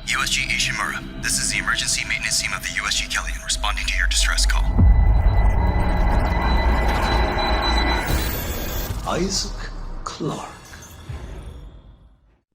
USG Ishimura, this is the emergency maintenance team of the USG Kellyan responding to your distress call. Isaac Clarke.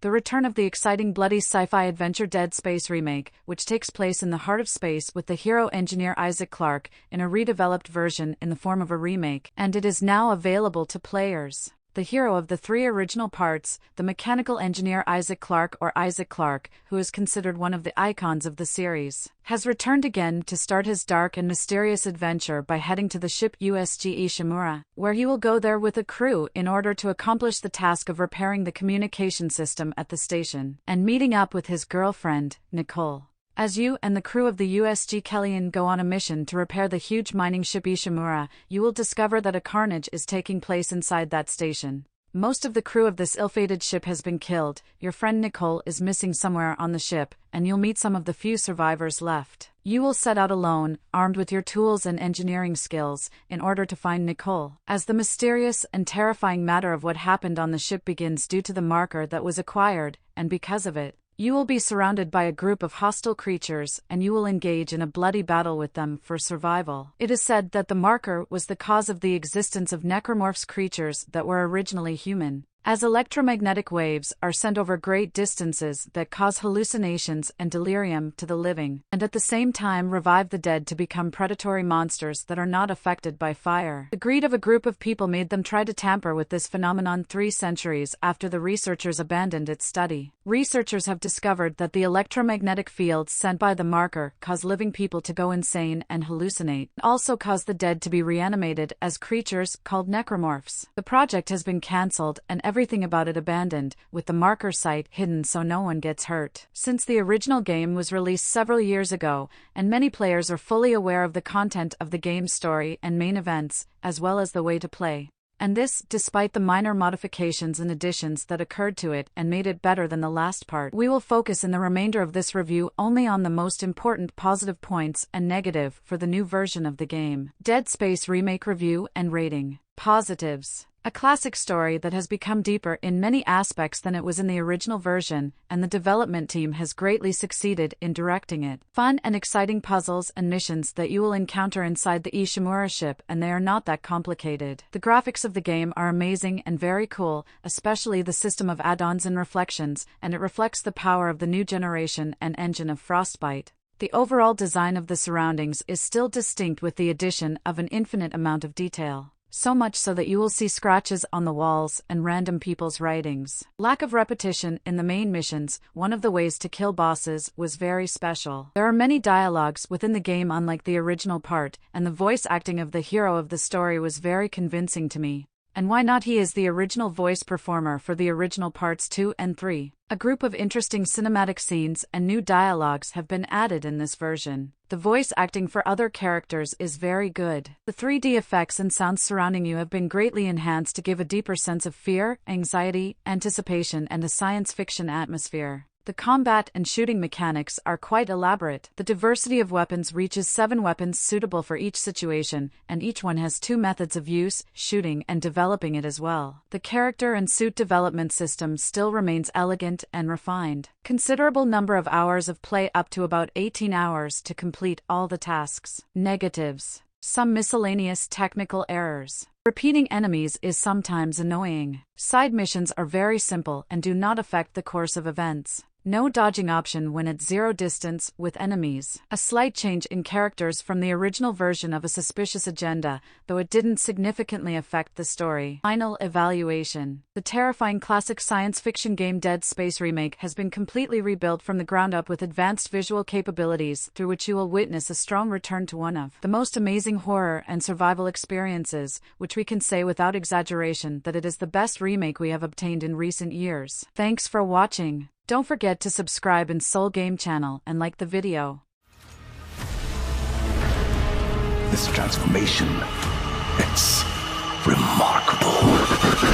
The return of the exciting bloody sci-fi adventure Dead Space Remake, which takes place in the heart of space with the hero engineer Isaac Clarke in a redeveloped version in the form of a remake, and it is now available to players. The hero of the 3 original parts, the mechanical engineer Isaac Clarke, who is considered one of the icons of the series, has returned again to start his dark and mysterious adventure by heading to the ship USG Ishimura, where he will go there with a crew in order to accomplish the task of repairing the communication system at the station, and meeting up with his girlfriend, Nicole. As you and the crew of the USG Kellyan go on a mission to repair the huge mining ship Ishimura, you will discover that a carnage is taking place inside that station. Most of the crew of this ill-fated ship has been killed, your friend Nicole is missing somewhere on the ship, and you'll meet some of the few survivors left. You will set out alone, armed with your tools and engineering skills, in order to find Nicole. As the mysterious and terrifying matter of what happened on the ship begins due to the marker that was acquired, and because of it, you will be surrounded by a group of hostile creatures, and you will engage in a bloody battle with them for survival. It is said that the marker was the cause of the existence of necromorphs, creatures that were originally human, as electromagnetic waves are sent over great distances that cause hallucinations and delirium to the living, and at the same time revive the dead to become predatory monsters that are not affected by fire. The greed of a group of people made them try to tamper with this phenomenon 3 centuries after the researchers abandoned its study. Researchers have discovered that the electromagnetic fields sent by the marker cause living people to go insane and hallucinate, and also cause the dead to be reanimated as creatures called necromorphs. The project has been cancelled and everything about it abandoned, with the marker site hidden so no one gets hurt. Since the original game was released several years ago, and many players are fully aware of the content of the game's story and main events, as well as the way to play. And this, despite the minor modifications and additions that occurred to it and made it better than the last part. We will focus in the remainder of this review only on the most important positive points and negative for the new version of the game. Dead Space Remake Review and Rating. Positives. A classic story that has become deeper in many aspects than it was in the original version, and the development team has greatly succeeded in directing it. Fun and exciting puzzles and missions that you will encounter inside the Ishimura ship, and they are not that complicated. The graphics of the game are amazing and very cool, especially the system of add-ons and reflections, and it reflects the power of the new generation and engine of Frostbite. The overall design of the surroundings is still distinct with the addition of an infinite amount of detail. So much so that you will see scratches on the walls and random people's writings. Lack of repetition in the main missions, one of the ways to kill bosses, was very special. There are many dialogues within the game unlike the original part, and the voice acting of the hero of the story was very convincing to me. And why not? He is the original voice performer for the original parts 2 and 3. A group of interesting cinematic scenes and new dialogues have been added in this version. The voice acting for other characters is very good. The 3D effects and sounds surrounding you have been greatly enhanced to give a deeper sense of fear, anxiety, anticipation, and a science fiction atmosphere. The combat and shooting mechanics are quite elaborate. The diversity of weapons reaches 7 weapons suitable for each situation, and each one has 2 methods of use, shooting and developing it as well. The character and suit development system still remains elegant and refined. Considerable number of hours of play, up to about 18 hours to complete all the tasks. Negatives. Some miscellaneous technical errors. Repeating enemies is sometimes annoying. Side missions are very simple and do not affect the course of events. No dodging option when at 0 distance with enemies. A slight change in characters from the original version of a suspicious agenda, though it didn't significantly affect the story. Final evaluation. The terrifying classic science fiction game Dead Space Remake has been completely rebuilt from the ground up with advanced visual capabilities, through which you will witness a strong return to one of the most amazing horror and survival experiences, which we can say without exaggeration that it is the best remake we have obtained in recent years. Thanks for watching. Don't forget to subscribe in Soul Game channel and like the video. This transformation, it's remarkable.